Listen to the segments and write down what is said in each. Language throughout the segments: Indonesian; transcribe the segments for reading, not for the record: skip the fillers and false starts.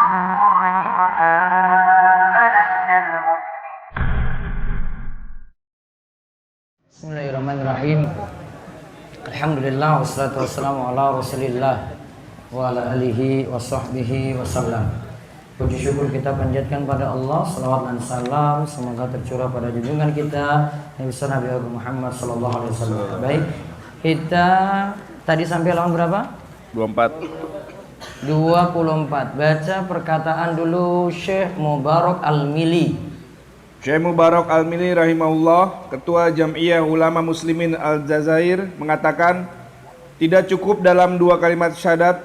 Bismillahirrahmanirrahim. Alhamdulillah wassalatu wassalamu ala Rasulillah wa ala alihi wa sahbihi wasallam. Puji syukur kita panjatkan pada Allah, salawat dan salam semoga tercurah pada junjungan kita Nabi Nabi Muhammad sallallahu alaihi wasallam. Baik, kita tadi sampai halaman berapa? 24. Baca perkataan dulu Syekh Mubarak Al-Mili. Syekh Mubarak Al-Mili rahimahullah, Ketua Jam'iyah Ulama Muslimin Al-Jazair mengatakan, tidak cukup dalam dua kalimat syahadat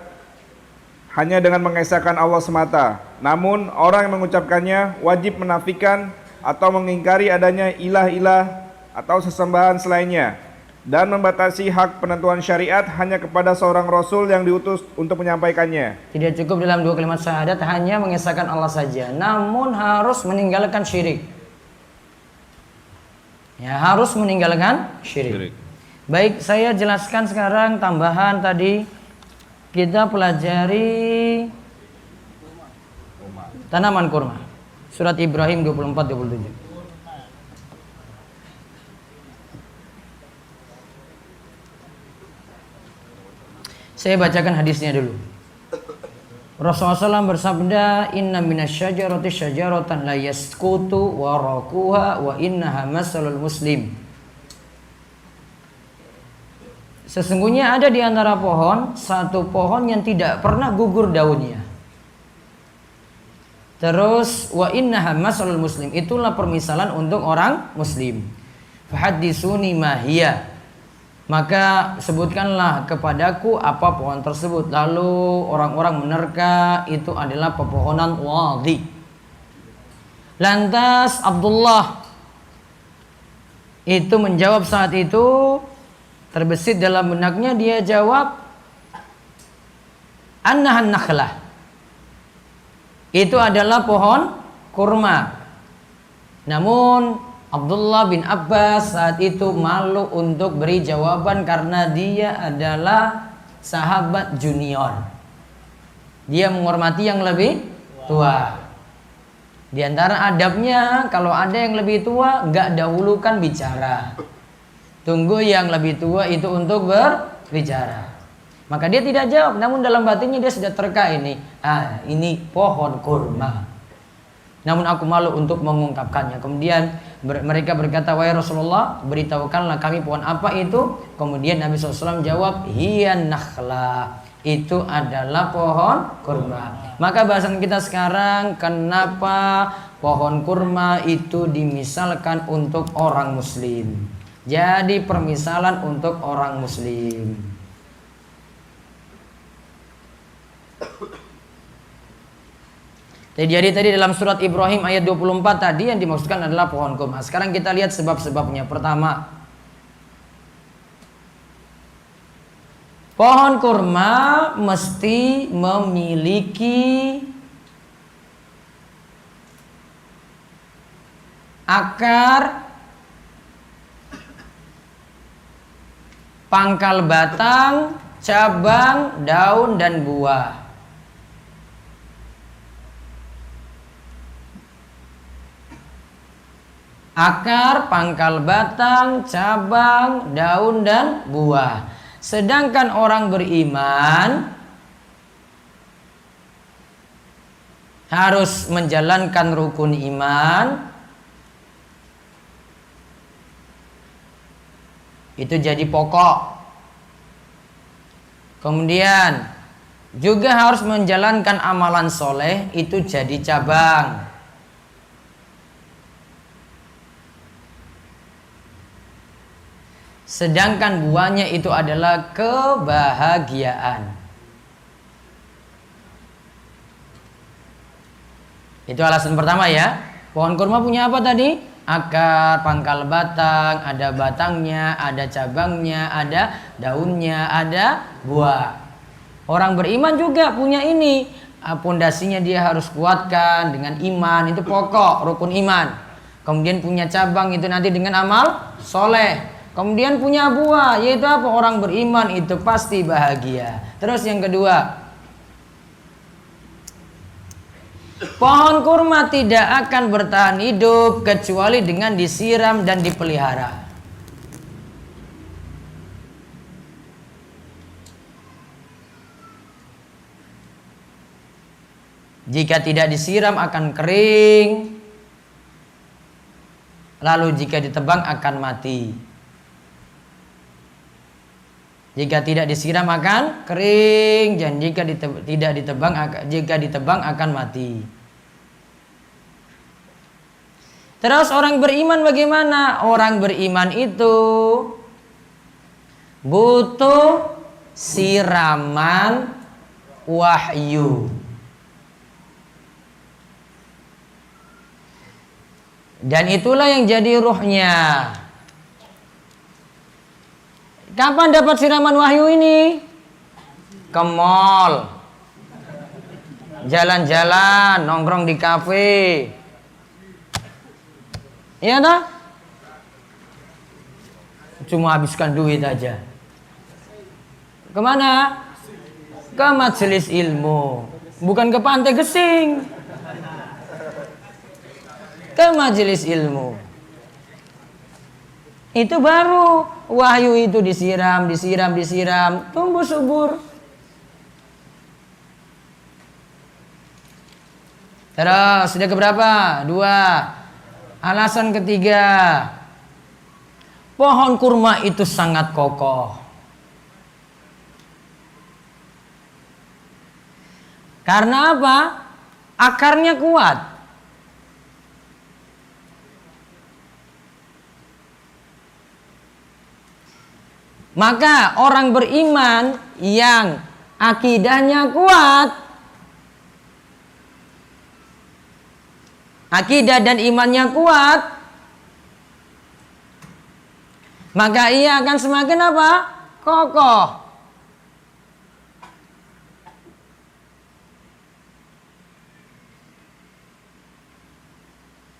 hanya dengan mengesahkan Allah semata. Namun orang yang mengucapkannya wajib menafikan atau mengingkari adanya ilah-ilah atau sesembahan selainnya dan membatasi hak penentuan syariat hanya kepada seorang Rasul yang diutus untuk menyampaikannya. Tidak cukup dalam dua kalimat syahadat hanya mengesahkan Allah saja, namun harus meninggalkan syirik. Ya, harus meninggalkan syirik. Baik, saya jelaskan sekarang tambahan tadi kita pelajari tanaman kurma. Surat Ibrahim 24-27. Saya bacakan hadisnya dulu. Rasulullah SAW bersabda, "Inna minasyajarati syajaratan la yasqutu waraquha wa innaha masalul muslim." Sesungguhnya ada di antara pohon satu pohon yang tidak pernah gugur daunnya. Terus wa innaha masalul muslim, itulah permisalan untuk orang muslim. Fahaddisuni ma hiya. Maka sebutkanlah kepadaku apa pohon tersebut. Lalu orang-orang menerka itu adalah pepohonan wadhi. Lantas Abdullah itu menjawab saat itu, terbesit dalam benaknya, dia jawab, annahan nakhlah. Itu adalah pohon kurma. Namun Abdullah bin Abbas saat itu malu untuk beri jawaban karena dia adalah sahabat junior. Dia menghormati yang lebih tua. Di antara adabnya, kalau ada yang lebih tua, gak dahulukan bicara. Tunggu yang lebih tua itu untuk berbicara. Maka dia tidak jawab, namun dalam batinnya dia sudah terka ini. Ini pohon kurma. Namun aku malu untuk mengungkapkannya. Kemudian mereka berkata, wahai Rasulullah, beritahukanlah kami pohon apa itu. Kemudian Nabi SAW jawab, hiyan nakhla, itu adalah pohon kurma. Maka bahasan kita sekarang, kenapa pohon kurma itu dimisalkan untuk orang muslim. Jadi permisalan untuk orang muslim. Jadi tadi dalam surat Ibrahim ayat 24 tadi yang dimaksudkan adalah pohon kurma. Sekarang kita lihat sebab-sebabnya. Pertama, pohon kurma mesti memiliki akar, pangkal batang, cabang, daun, dan buah. Akar, pangkal batang, cabang, daun, dan buah. Sedangkan orang beriman harus menjalankan rukun iman. Itu jadi pokok. Kemudian juga harus menjalankan amalan soleh. Itu jadi cabang. Sedangkan buahnya itu adalah kebahagiaan. Itu alasan pertama ya. Pohon kurma punya apa tadi? Akar, pangkal batang, ada batangnya, ada cabangnya, ada daunnya, ada buah. Orang beriman juga punya ini. Pondasinya dia harus kuatkan dengan iman, itu pokok rukun iman. Kemudian punya cabang itu nanti dengan amal soleh. Kemudian punya buah, yaitu apa? Orang beriman itu pasti bahagia. Terus yang kedua, Pohon kurma tidak akan bertahan hidup kecuali dengan disiram dan dipelihara. Jika tidak disiram akan kering, lalu jika ditebang akan mati. Jika tidak disiram akan kering, dan jika jika ditebang akan mati. Terus orang beriman bagaimana? Orang beriman itu butuh siraman wahyu. Dan itulah yang jadi ruhnya. Kapan dapat siraman wahyu ini? Ke mall, jalan-jalan, nongkrong di kafe. Iya dah? Cuma habiskan duit aja. Kemana? Ke majelis ilmu. Bukan ke pantai Gesing. Ke majelis ilmu. Itu baru wahyu itu disiram, tumbuh subur. Terus sudah keberapa? 2. Alasan ketiga, pohon kurma itu sangat kokoh. Karena apa? Akarnya kuat. Maka orang beriman yang akidahnya kuat, akidah dan imannya kuat, maka ia akan semakin apa? Kokoh.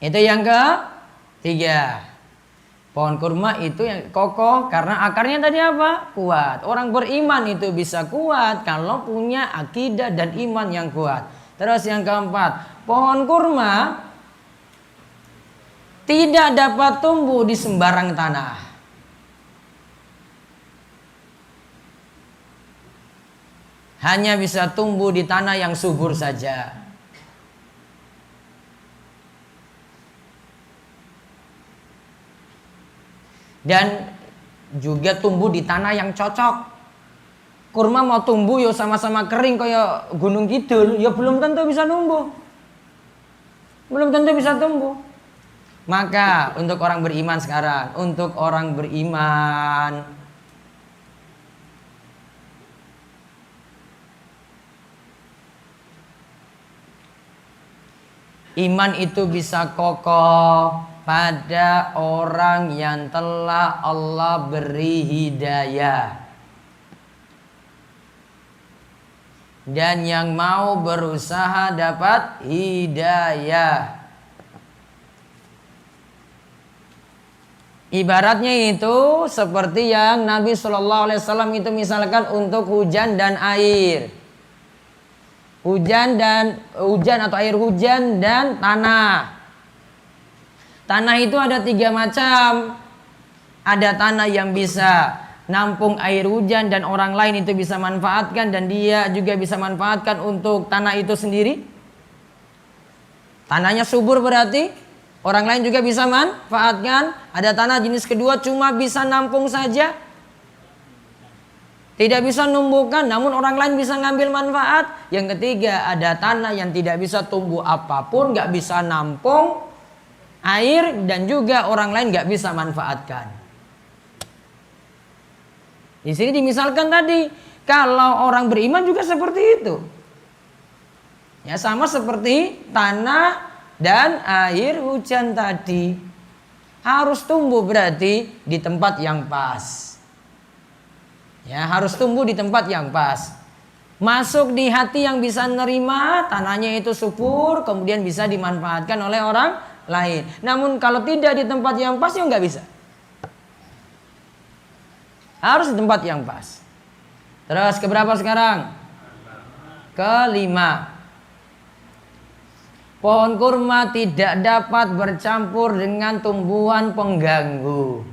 Itu yang ketiga. Pohon kurma itu yang kokoh karena akarnya tadi apa? Kuat. Orang beriman itu bisa kuat kalau punya akidah dan iman yang kuat. Terus yang keempat, pohon kurma tidak dapat tumbuh di sembarang tanah. Hanya bisa tumbuh di tanah yang subur saja. Dan juga tumbuh di tanah yang cocok. Kurma mau tumbuh ya sama-sama kering kayak gunung kidul, ya belum tentu bisa tumbuh. Belum tentu bisa tumbuh. Maka untuk orang beriman sekarang, untuk orang beriman, iman itu bisa kokoh pada orang yang telah Allah beri hidayah dan yang mau berusaha dapat hidayah. Ibaratnya itu seperti yang Nabi Shallallahu Alaihi Wasallam itu misalkan untuk hujan dan air, hujan atau air hujan dan tanah. Tanah itu ada 3 macam. Ada tanah yang bisa nampung air hujan dan orang lain itu bisa manfaatkan, dan dia juga bisa manfaatkan untuk tanah itu sendiri. Tanahnya subur berarti orang lain juga bisa manfaatkan. Ada tanah jenis kedua cuma bisa nampung saja, tidak bisa numbuhkan, namun orang lain bisa ngambil manfaat. Yang ketiga ada tanah yang tidak bisa tumbuh apapun, gak bisa nampung air, dan juga orang lain gak bisa manfaatkan. Di sini dimisalkan tadi, kalau orang beriman juga seperti itu. Ya, sama seperti tanah dan air hujan tadi. Harus tumbuh berarti di tempat yang pas. Ya, harus tumbuh di tempat yang pas. Masuk di hati yang bisa nerima, tanahnya itu subur, kemudian bisa dimanfaatkan oleh orang lain. Namun kalau tidak di tempat yang pas ya nggak bisa. Harus di tempat yang pas. Terus keberapa sekarang? Kelima. Pohon kurma tidak dapat bercampur dengan tumbuhan pengganggu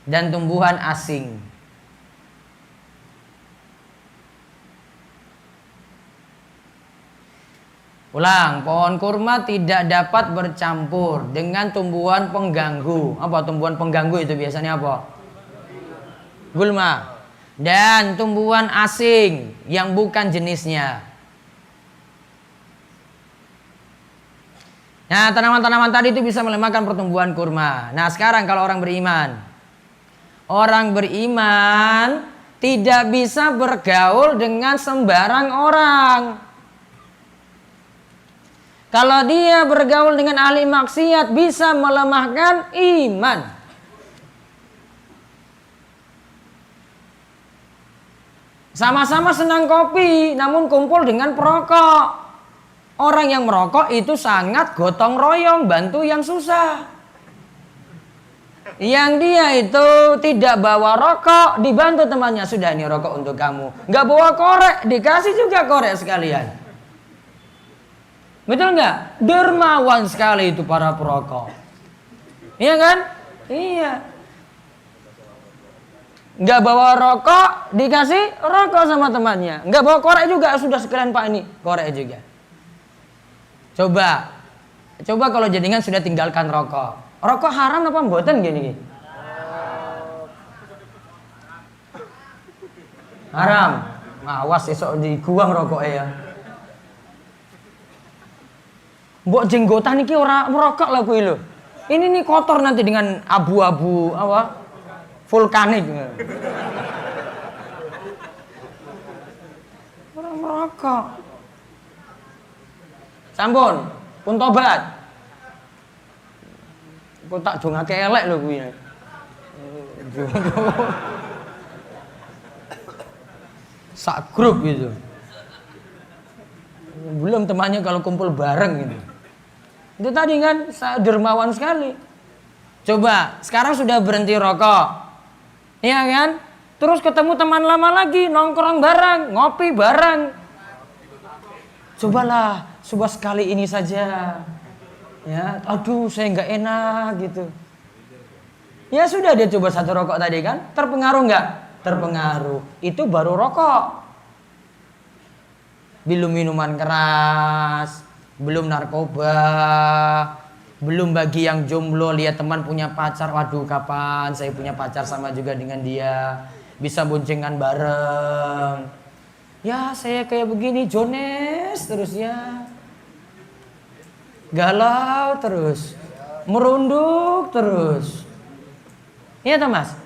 dan tumbuhan asing. Ulang, pohon kurma tidak dapat bercampur dengan tumbuhan pengganggu. Apa tumbuhan pengganggu itu biasanya apa? Gulma. Dan tumbuhan asing yang bukan jenisnya. Nah, tanaman-tanaman tadi itu bisa melemahkan pertumbuhan kurma. Nah, sekarang kalau orang beriman. Orang beriman tidak bisa bergaul dengan sembarang orang. Kalau dia bergaul dengan ahli maksiat bisa melemahkan iman. Sama-sama senang kopi, namun kumpul dengan perokok. Orang yang merokok itu sangat gotong royong, bantu yang susah. Yang dia itu tidak bawa rokok, dibantu temannya. Sudah, ini rokok untuk kamu. Nggak bawa korek, dikasih juga korek sekalian. Betul nggak? Dermawan sekali itu para perokok. Iya kan? Iya. Nggak bawa rokok, dikasih rokok sama temannya. Nggak bawa korek juga, sudah sekalian Pak ini korek juga. Coba kalau jenengan sudah tinggalkan rokok. Rokok haram apa mboten gini? Haram. Awas esok di gua ngerokoknya ya. Mbok jenggotan iki ora merokok lah kuwi lho. Ini nih kotor nanti dengan abu-abu apa? Vulkanik. Orang merokok. Sampun, pun tobat. Kok tak jongake elek lho kuwi. Sak grup gitu. Belum temannya kalau kumpul bareng gitu. Itu tadi kan dermawan sekali. Coba, sekarang sudah berhenti rokok. Iya kan? Terus ketemu teman lama lagi, nongkrong bareng, ngopi bareng. Cobalah, coba sekali ini saja. Ya, aduh saya nggak enak gitu. Ya sudah, dia coba satu rokok tadi kan, terpengaruh nggak? Terpengaruh. Itu baru rokok. Belum minuman keras, belum narkoba, belum bagi yang jomblo lihat teman punya pacar, waduh kapan saya punya pacar sama juga dengan dia, bisa boncengan bareng. Ya saya kayak begini, Jones terus ya. Galau terus, merunduk terus. Iya toh Mas?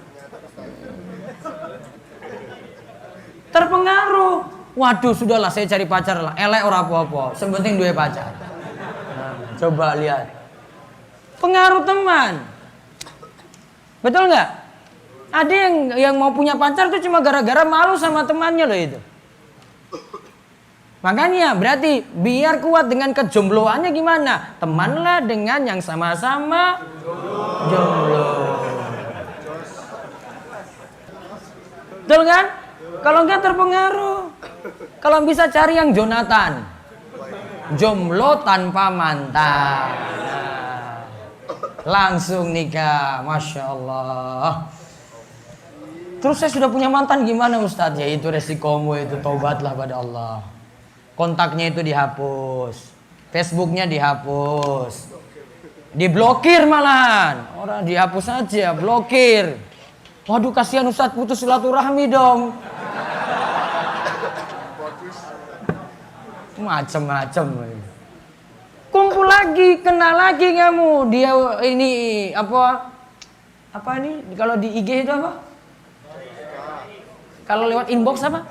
Terpengaruh. Waduh sudahlah saya cari pacar lah, elek ora apa-apa, sepenting dua pacar. Nah, coba lihat. Pengaruh teman. Betul nggak? Ada yang mau punya pacar tuh cuma gara-gara malu sama temannya loh itu. Makanya berarti biar kuat dengan kejombloannya gimana? Temanlah dengan yang sama-sama jomblo. Betul kan? Kalau enggak terpengaruh. Kalau bisa cari yang Jonathan, jomblo tanpa mantan. Nah, langsung nikah, masya Allah. Terus saya sudah punya mantan gimana Ustadz? Ya itu resikomu itu, tobatlah pada Allah. Kontaknya itu dihapus, Facebooknya dihapus, diblokir malahan. Orang dihapus aja, blokir. Waduh kasihan Ustadz, putus silaturahmi dong. Macem-macem. Kumpul lagi, kenal lagi kamu. Dia ini apa ini? Kalau di IG itu apa? Kalau lewat inbox apa?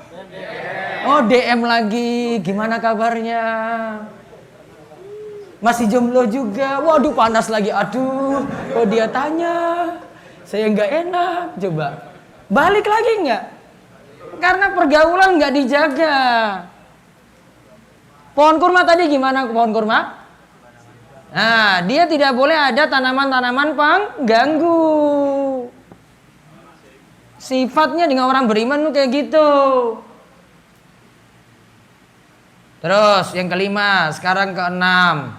Oh DM lagi, gimana kabarnya? Masih jomblo juga. Waduh panas lagi. Aduh, kok dia tanya? Saya nggak enak. Coba balik lagi nggak? Karena pergaulan nggak dijaga. Pohon kurma tadi gimana pohon kurma? Nah, dia tidak boleh ada tanaman-tanaman pengganggu. Sifatnya dengan orang beriman tuh kayak gitu. Terus yang kelima, sekarang keenam.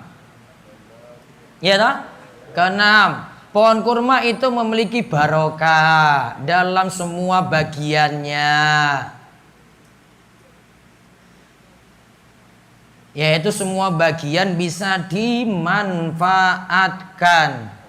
Ya toh? Keenam, pohon kurma itu memiliki barokah dalam semua bagiannya. Yaitu semua bagian bisa dimanfaatkan.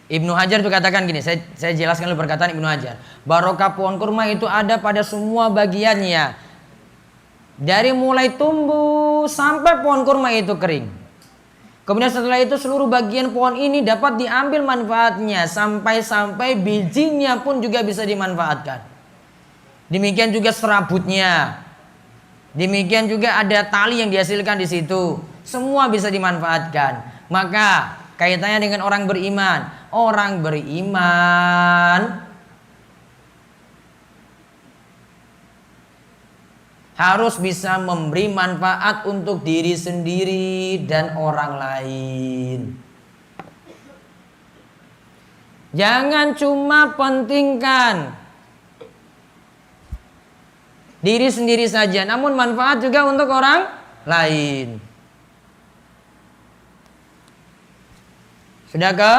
Ibnu Hajar itu katakan gini, saya jelaskan dulu perkataan Ibnu Hajar. Barokah pohon kurma itu ada pada semua bagiannya. Dari mulai tumbuh sampai pohon kurma itu kering. Kemudian setelah itu seluruh bagian pohon ini dapat diambil manfaatnya. Sampai-sampai bijinya pun juga bisa dimanfaatkan. Demikian juga serabutnya. Demikian juga ada tali yang dihasilkan di situ. Semua bisa dimanfaatkan. Maka kaitannya dengan orang beriman. Orang beriman harus bisa memberi manfaat untuk diri sendiri dan orang lain. Jangan cuma pentingkan diri sendiri saja, namun manfaat juga untuk orang lain. Sudah ke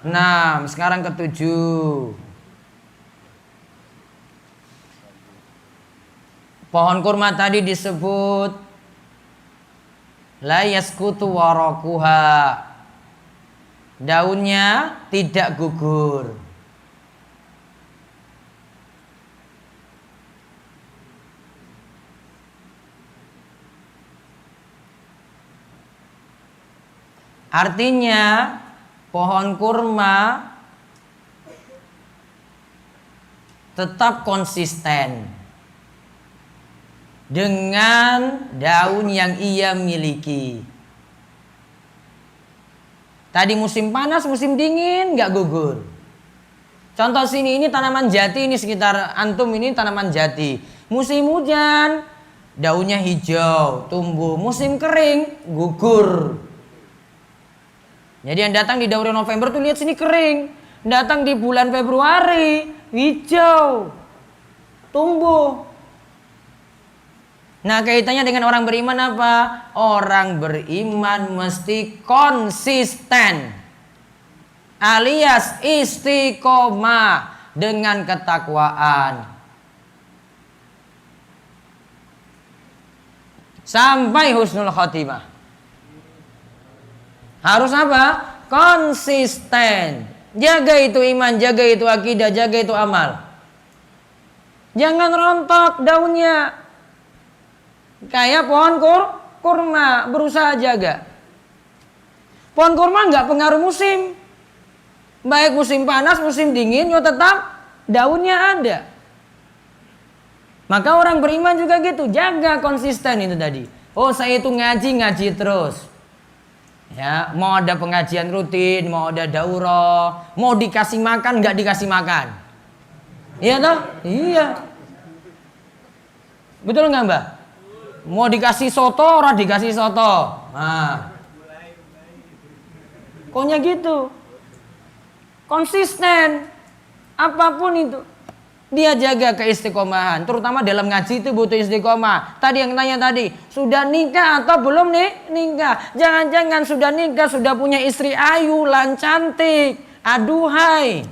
6, sekarang ke 7. Pohon kurma tadi disebut la yaskutu waraquha. Daunnya tidak gugur. Artinya pohon kurma tetap konsisten dengan daun yang ia miliki. Tadi musim panas, musim dingin nggak gugur. Contoh sini ini tanaman jati, ini sekitar antum ini tanaman jati. Musim hujan daunnya hijau, tumbuh. Musim kering gugur. Jadi yang datang di daun November tuh lihat sini kering. Datang di bulan Februari hijau, tumbuh. Nah kaitannya dengan orang beriman apa? Orang beriman mesti konsisten alias istiqomah dengan ketakwaan sampai husnul khotimah. Harus apa? Konsisten. Jaga itu iman, jaga itu akidah, jaga itu amal. Jangan rontok daunnya. Kayak pohon kurma, berusaha jaga. Pohon kurma nggak pengaruh musim. Baik musim panas, musim dingin, yo tetap daunnya ada. Maka orang beriman juga gitu, jaga konsisten itu tadi. Oh saya itu ngaji terus. Ya, mau ada pengajian rutin, mau ada daurah, mau dikasih makan nggak dikasih makan. Iya toh? Iya. Betul nggak Mbak? Mau dikasih soto, orang dikasih soto. Nah. Pokoknya gitu. Konsisten. Apapun itu. Dia jaga keistiqomahan. Terutama dalam ngaji itu butuh istiqomah. Tadi yang tanya tadi, sudah nikah atau belum nih? Nikah. Jangan-jangan sudah nikah, sudah punya istri ayu, lan cantik. Aduhai.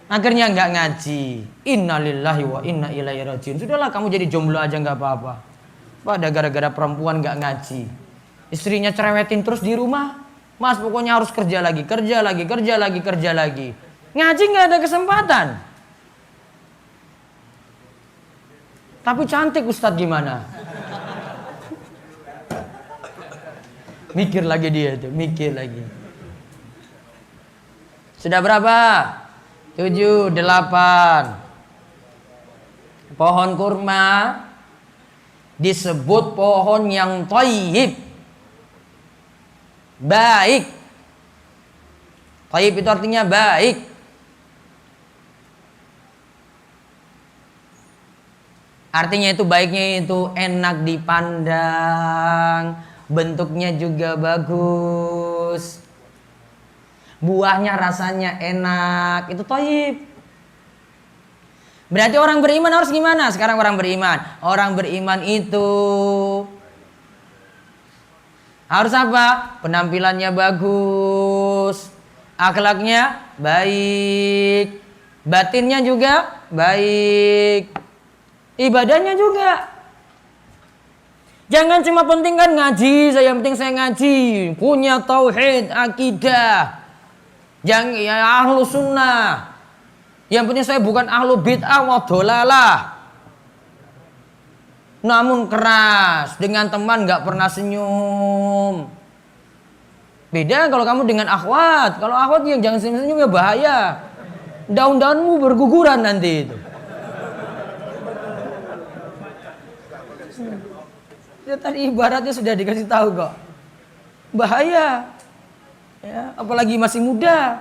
Akhirnya nggak ngaji. Innalillahi wa inna ilaihi rajiun. Sudahlah kamu jadi jomblo aja nggak apa-apa. Pada gara-gara perempuan nggak ngaji. Istrinya cerewetin terus di rumah. Mas pokoknya harus kerja lagi. Ngaji nggak ada kesempatan. Tapi cantik Ustadz gimana? Mikir lagi dia itu, mikir lagi. Sudah berapa? 7, 8. Pohon kurma disebut pohon yang thayyib. Baik. Thayyib itu artinya baik. Artinya itu baiknya itu enak dipandang, bentuknya juga bagus. buahnya rasanya enak, itu thayyib. Berarti orang beriman harus gimana? Sekarang orang beriman itu harus apa? Penampilannya bagus, akhlaknya baik, batinnya juga baik, ibadahnya juga. Jangan cuma penting kan ngaji, yang penting saya ngaji, punya tauhid, akidah, yang ya ahlu sunnah. Yang penting saya bukan ahlu bid'ah wa dhalalah. Namun keras, dengan teman nggak pernah senyum. Beda kalau kamu dengan akhwat. Kalau akhwat yang jangan senyum-senyum ya bahaya. Daun-daunmu berguguran nanti itu. Ya, tadi ibaratnya sudah dikasih tahu kok. Bahaya. Ya, apalagi masih muda.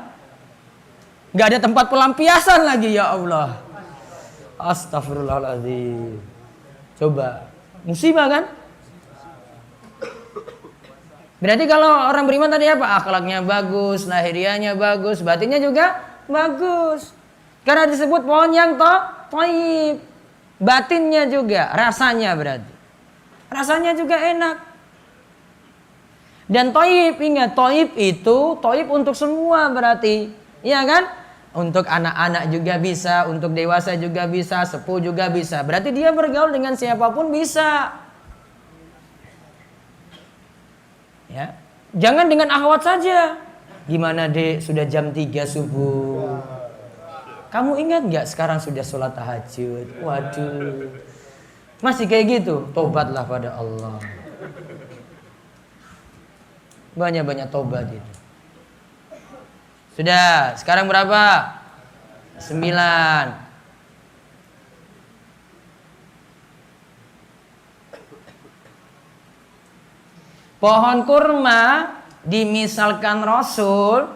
Gak ada tempat pelampiasan lagi, ya Allah. Astagfirullahaladzim. Coba. Musibah kan? Berarti kalau orang beriman tadi apa? Akhlaknya bagus, lahiriahnya bagus, batinnya juga bagus. Karena disebut pohon yang thayyib. Batinnya juga, rasanya berarti. Rasanya juga enak. Dan thayyib, ingat, thayyib itu thayyib untuk semua berarti. Iya kan? Untuk anak-anak juga bisa, untuk dewasa juga bisa, sepuh juga bisa. Berarti dia bergaul dengan siapapun bisa. Ya. Jangan dengan akhwat saja. Gimana Dek, sudah jam 3 subuh. Kamu ingat gak sekarang sudah sholat tahajud? Waduh. Masih kayak gitu? Tobatlah pada Allah. Banyak-banyak tobat itu. Sudah, sekarang berapa? 9. Pohon kurma dimisalkan Rasul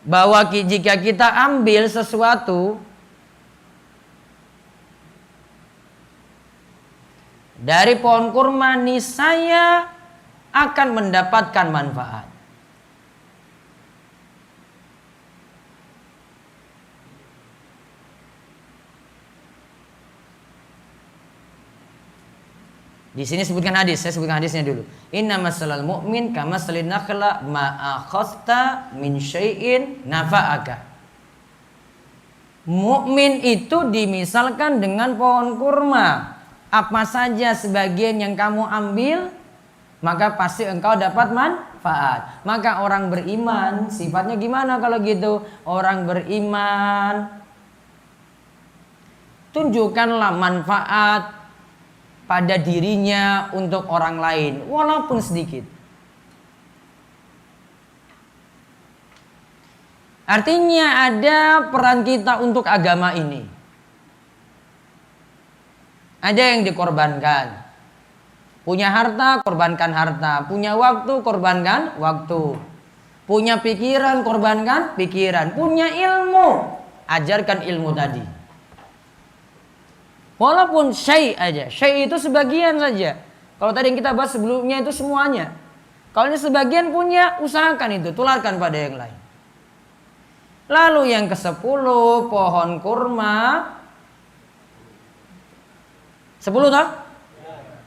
bahwa jika kita ambil sesuatu dari pohon kurma, niscaya akan mendapatkan manfaat. Di sini sebutkan hadis, saya sebutkan hadisnya dulu. Inna masalal mu'min kama salin nakhla ma'akhasta min syai'in nafa'aka. Mukmin itu dimisalkan dengan pohon kurma. Apa saja sebagian yang kamu ambil, maka pasti engkau dapat manfaat. Maka orang beriman sifatnya gimana kalau gitu? Orang beriman tunjukkanlah manfaat pada dirinya untuk orang lain, walaupun sedikit. Artinya ada peran kita untuk agama ini. Ada yang dikorbankan. Punya harta, korbankan harta. Punya waktu, korbankan waktu. Punya pikiran, korbankan pikiran. Punya ilmu, ajarkan ilmu tadi. Walaupun syai' aja. Syai' itu sebagian saja. Kalau tadi yang kita bahas sebelumnya itu semuanya. Kalau ini sebagian punya, usahakan itu, tularkan pada yang lain. Lalu yang ke-10, pohon kurma. 10 toh?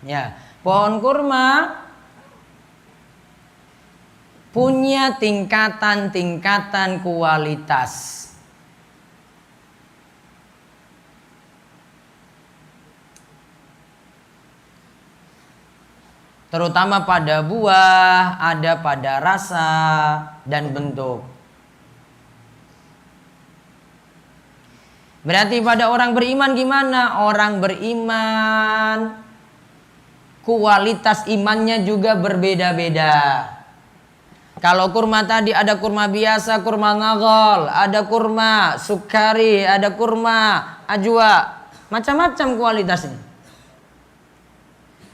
Ya. Pohon kurma punya tingkatan-tingkatan kualitas. Terutama pada buah, ada pada rasa dan bentuk. Berarti pada orang beriman gimana? Orang beriman kualitas imannya juga berbeda-beda. Kalau kurma tadi ada kurma biasa, kurma naghal, ada kurma sukari, ada kurma ajwa, macam-macam kualitasnya.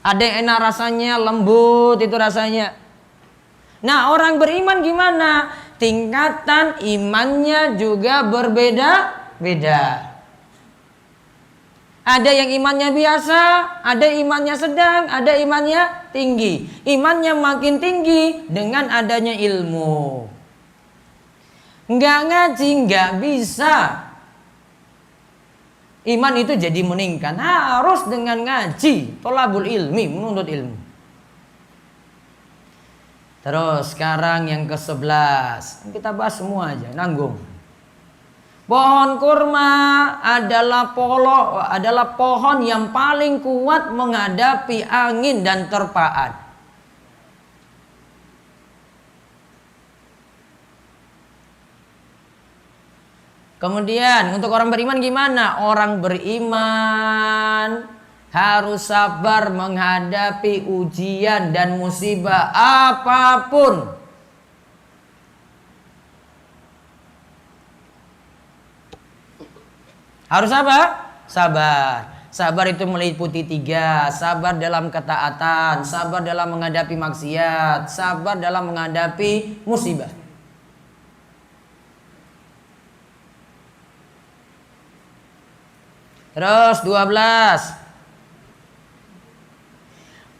Ada yang enak rasanya, lembut itu rasanya. Nah, orang beriman gimana? Tingkatan imannya juga berbeda-beda. Ada yang imannya biasa, ada imannya sedang, ada imannya tinggi. Imannya makin tinggi dengan adanya ilmu. Nggak ngaji, nggak bisa. Iman itu jadi meningkat. Harus dengan ngaji, thalabul ilmi, menuntut ilmu. Terus sekarang yang ke-11. Kita bahas semua aja, nanggung. Pohon kurma adalah pohon yang paling kuat menghadapi angin dan terpaan. Kemudian untuk orang beriman gimana? Orang beriman harus sabar menghadapi ujian dan musibah apapun. Harus apa? Sabar. Sabar itu meliputi 3. Sabar dalam ketaatan, sabar dalam menghadapi maksiat, sabar dalam menghadapi musibah. Terus 12.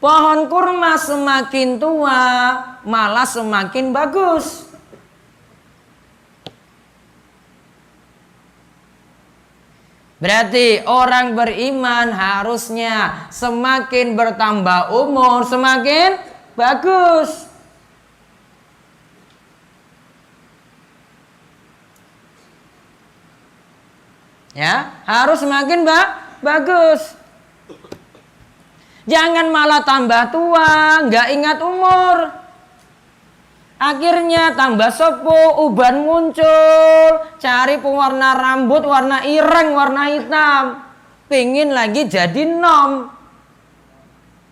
Pohon kurma semakin tua malah semakin bagus. Berarti orang beriman harusnya semakin bertambah umur semakin bagus. Ya, harus semakin bagus. Jangan malah tambah tua, nggak ingat umur. Akhirnya tambah sepuh, uban muncul, cari pewarna rambut, warna ireng, warna hitam. Pengen lagi jadi nom,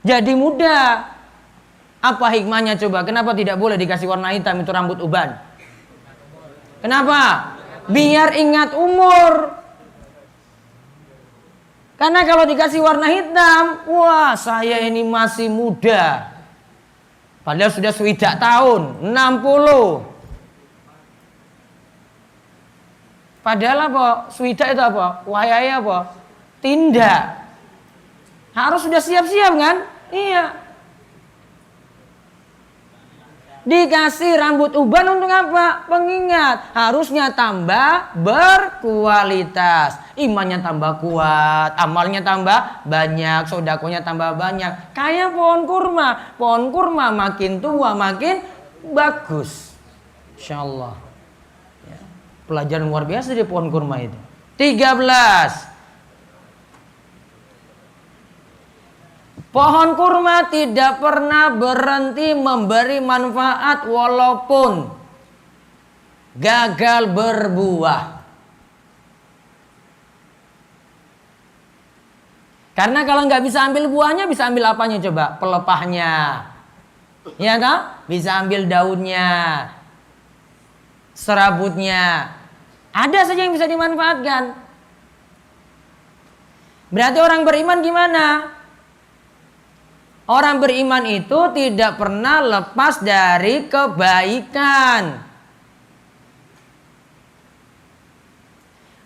jadi muda. Apa hikmahnya coba? Kenapa tidak boleh dikasih warna hitam itu rambut uban? Kenapa? Biar ingat umur. Karena kalau dikasih warna hitam, wah saya ini masih muda. Padahal sudah swidak tahun, 60. Padahal apa? Swidak itu apa? Wayai apa? Tindak. Harus sudah siap-siap kan? Iya. Dikasih rambut uban untuk apa? Pengingat. Harusnya tambah berkualitas. Imannya tambah kuat, amalnya tambah banyak, sedekahnya tambah banyak. Kayak pohon kurma. Pohon kurma makin tua makin bagus. Insyaallah. Ya. Pelajaran luar biasa di pohon kurma itu. 13. Pohon kurma tidak pernah berhenti memberi manfaat walaupun gagal berbuah. Karena kalau nggak bisa ambil buahnya, bisa ambil apanya coba? Pelepahnya. Ya kan? Bisa ambil daunnya, serabutnya. Ada saja yang bisa dimanfaatkan. Berarti orang beriman gimana? Orang beriman itu tidak pernah lepas dari kebaikan.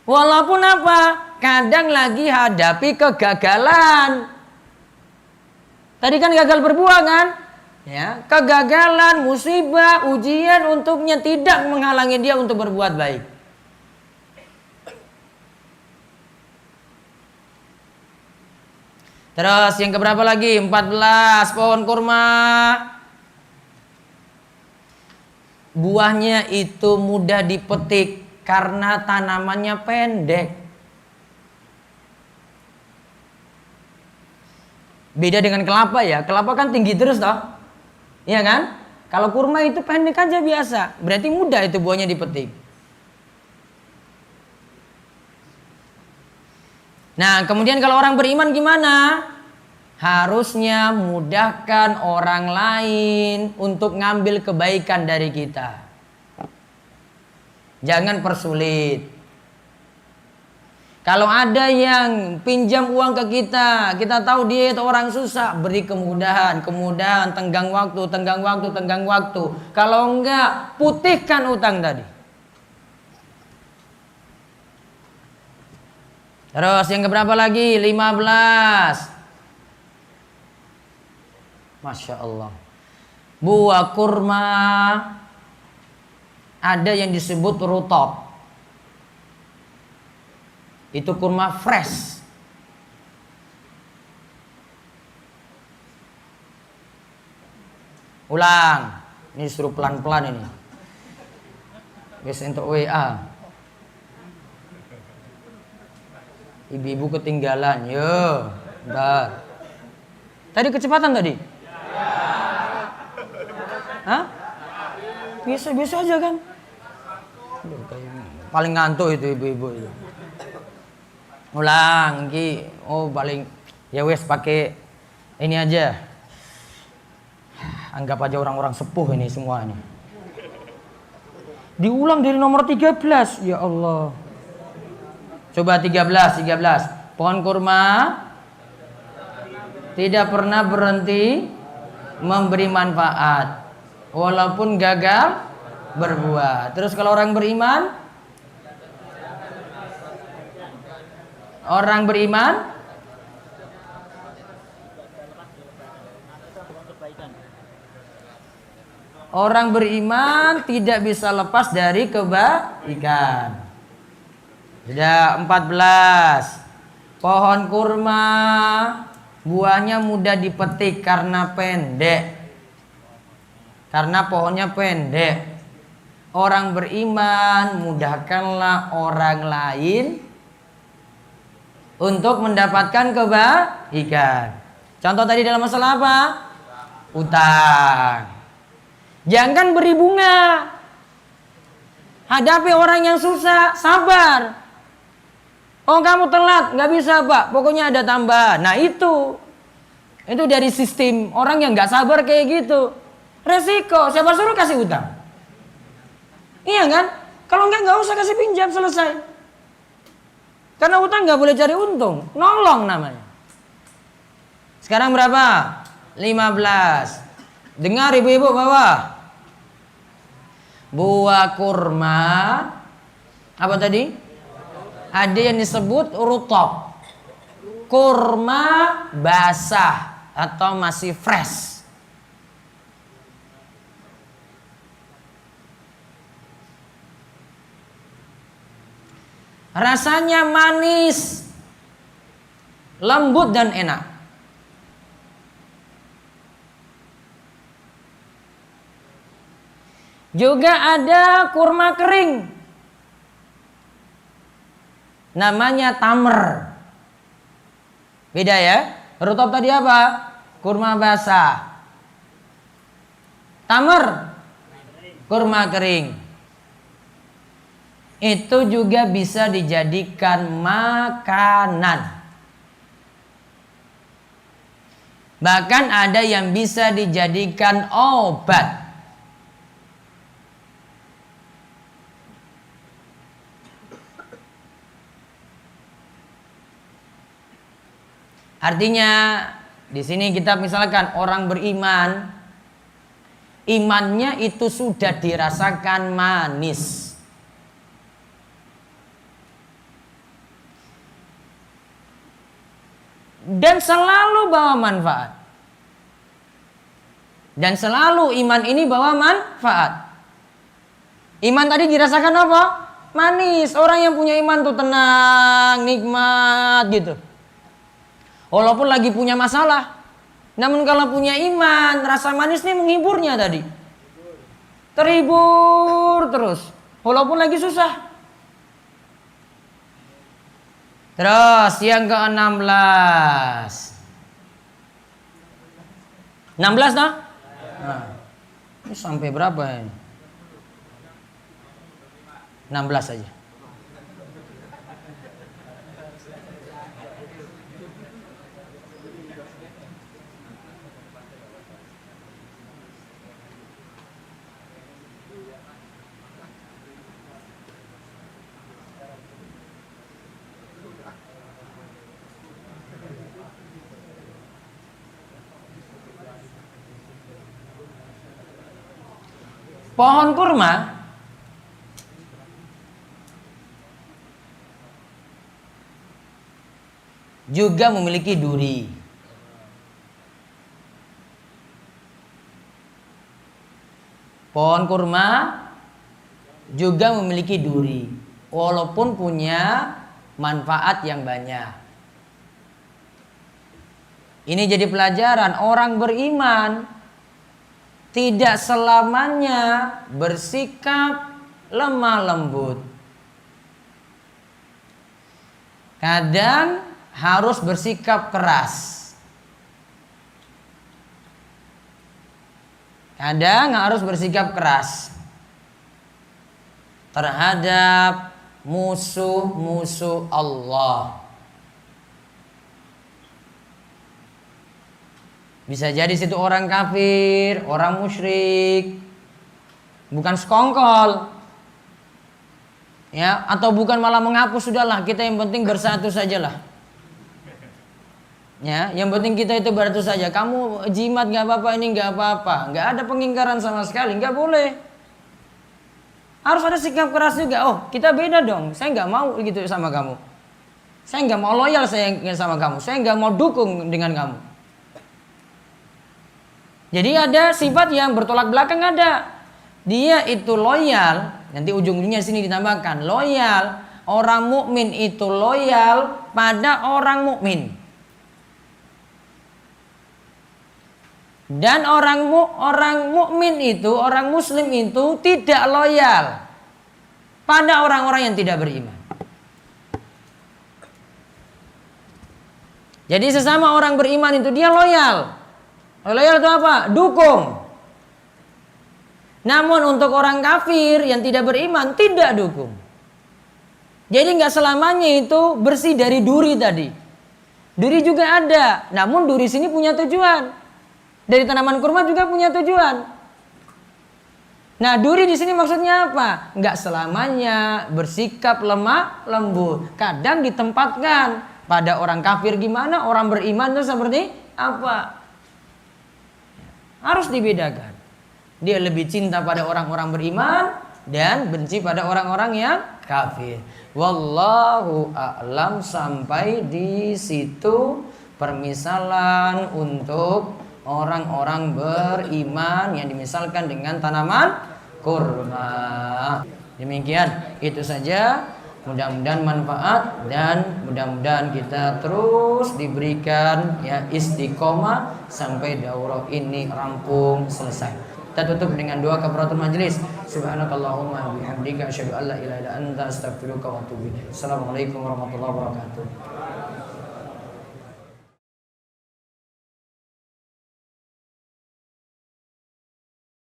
Walaupun apa? Kadang lagi hadapi kegagalan. Tadi kan gagal berbuah kan? Ya, kegagalan, musibah, ujian untuknya tidak menghalangi dia untuk berbuat baik. Terus yang keberapa lagi? 14. Pohon kurma. Buahnya itu mudah dipetik karena tanamannya pendek. Beda dengan kelapa ya. Kelapa kan tinggi terus toh. Iya kan? Kalau kurma itu pendek aja biasa. Berarti mudah itu buahnya dipetik. Nah, kemudian kalau orang beriman gimana? Harusnya mudahkan orang lain untuk ngambil kebaikan dari kita. Jangan persulit. Kalau ada yang pinjam uang ke kita tahu dia itu orang susah, beri kemudahan, tenggang waktu. Kalau enggak, putihkan utang tadi. Terus yang keberapa lagi? 15. Masya Allah. Buah kurma ada yang disebut rutab. Itu kurma fresh. Ulang. Ini suruh pelan-pelan ini. Biasa untuk WA. Ibu-ibu ketinggalan. Yo, bentar. Tadi kecepatan tadi? Hah? Biasa-biasa aja kan? Paling ngantuk itu ibu-ibu itu. Ulang, Ki. Oh, paling ya wes pakai ini aja. Anggap aja orang-orang sepuh ini semua ini. Diulang dari nomor 13. Ya Allah. Coba 13. Pohon kurma tidak pernah berhenti memberi manfaat walaupun gagal berbuah. Terus kalau orang beriman, orang beriman tidak bisa lepas dari kebaikan. Sudah 14. Pohon kurma buahnya mudah dipetik karena pendek. Karena pohonnya pendek. Orang beriman mudahkanlah orang lain untuk mendapatkan kebaikan. Contoh tadi dalam masalah apa? Utang. Jangan beri bunga. Hadapi orang yang susah, sabar. Oh, kamu telat, nggak bisa Pak, pokoknya ada tambahan. Nah itu dari sistem orang yang nggak sabar kayak gitu. Resiko, siapa suruh kasih utang? Iya kan? Kalau nggak usah kasih pinjam, selesai. Karena utang nggak boleh cari untung, nolong namanya. Sekarang berapa? 15. Dengar ibu-ibu bawah. Buah kurma apa tadi? Ada yang disebut rutab. Kurma basah atau masih fresh. Rasanya manis, lembut dan enak. Juga ada kurma kering. Namanya tamer. Beda ya. Rutab tadi apa? Kurma basah. Tamer, kurma kering. Itu juga bisa dijadikan makanan. Bahkan ada yang bisa dijadikan obat. Artinya di sini kita misalkan orang beriman, imannya itu sudah dirasakan manis. Dan selalu bawa manfaat. Dan selalu iman ini bawa manfaat. Iman tadi dirasakan apa? Manis. Orang yang punya iman tuh tenang, nikmat gitu. Walaupun lagi punya masalah. Namun kalau punya iman, rasa manis ini menghiburnya tadi. Terhibur terus. Walaupun lagi susah. Terus yang ke-16. 16 nah? Nah. Ini sampai berapa ini? 16 saja. Pohon kurma juga memiliki duri. Pohon kurma juga memiliki duri, walaupun punya manfaat yang banyak. Ini jadi pelajaran, orang beriman tidak selamanya bersikap lemah lembut. Kadang harus bersikap keras. Kadang harus bersikap keras terhadap musuh-musuh Allah. Bisa jadi situ orang kafir, orang musyrik, bukan sekongkol, ya, atau bukan malah menghapus, sudahlah kita yang penting bersatu sajalah. Ya, yang penting kita itu bersatu saja. Kamu jimat nggak apa-apa, ini nggak apa-apa, nggak ada pengingkaran sama sekali, nggak boleh. Harus ada sikap keras juga. Oh, kita beda dong. Saya nggak mau gitu sama kamu. Saya nggak mau loyal sama kamu. Saya nggak mau dukung dengan kamu. Jadi ada sifat yang bertolak belakang ada. Dia itu loyal. Nanti ujung-ujungnya sini ditambahkan loyal. Orang mukmin itu loyal pada orang mukmin. Dan orang mukmin itu, orang muslim itu tidak loyal pada orang-orang yang tidak beriman. Jadi sesama orang beriman itu dia loyal. Loyal itu apa? Dukung. Namun untuk orang kafir yang tidak beriman tidak dukung. Jadi nggak selamanya itu bersih dari duri tadi. Duri juga ada, namun duri sini punya tujuan. Dari tanaman kurma juga punya tujuan. Nah, duri di sini maksudnya apa? Enggak selamanya bersikap lemah lembut. Kadang ditempatkan pada orang kafir gimana, orang beriman itu seperti apa? Harus dibedakan. Dia lebih cinta pada orang-orang beriman dan benci pada orang-orang yang kafir. Wallahu a'lam. Sampai di situ permisalan untuk orang-orang beriman yang dimisalkan dengan tanaman kurma. Demikian, itu saja. Mudah-mudahan manfaat dan mudah-mudahan kita terus diberikan ya istiqomah sampai daurah ini rampung selesai. Kita tutup dengan doa kafaratul majelis. Subhanakallahumma bihamdika asyhadu an la ilaha illa anta astaghfiruka wa atubu ilaik. Assalamualaikum warahmatullahi wabarakatuh.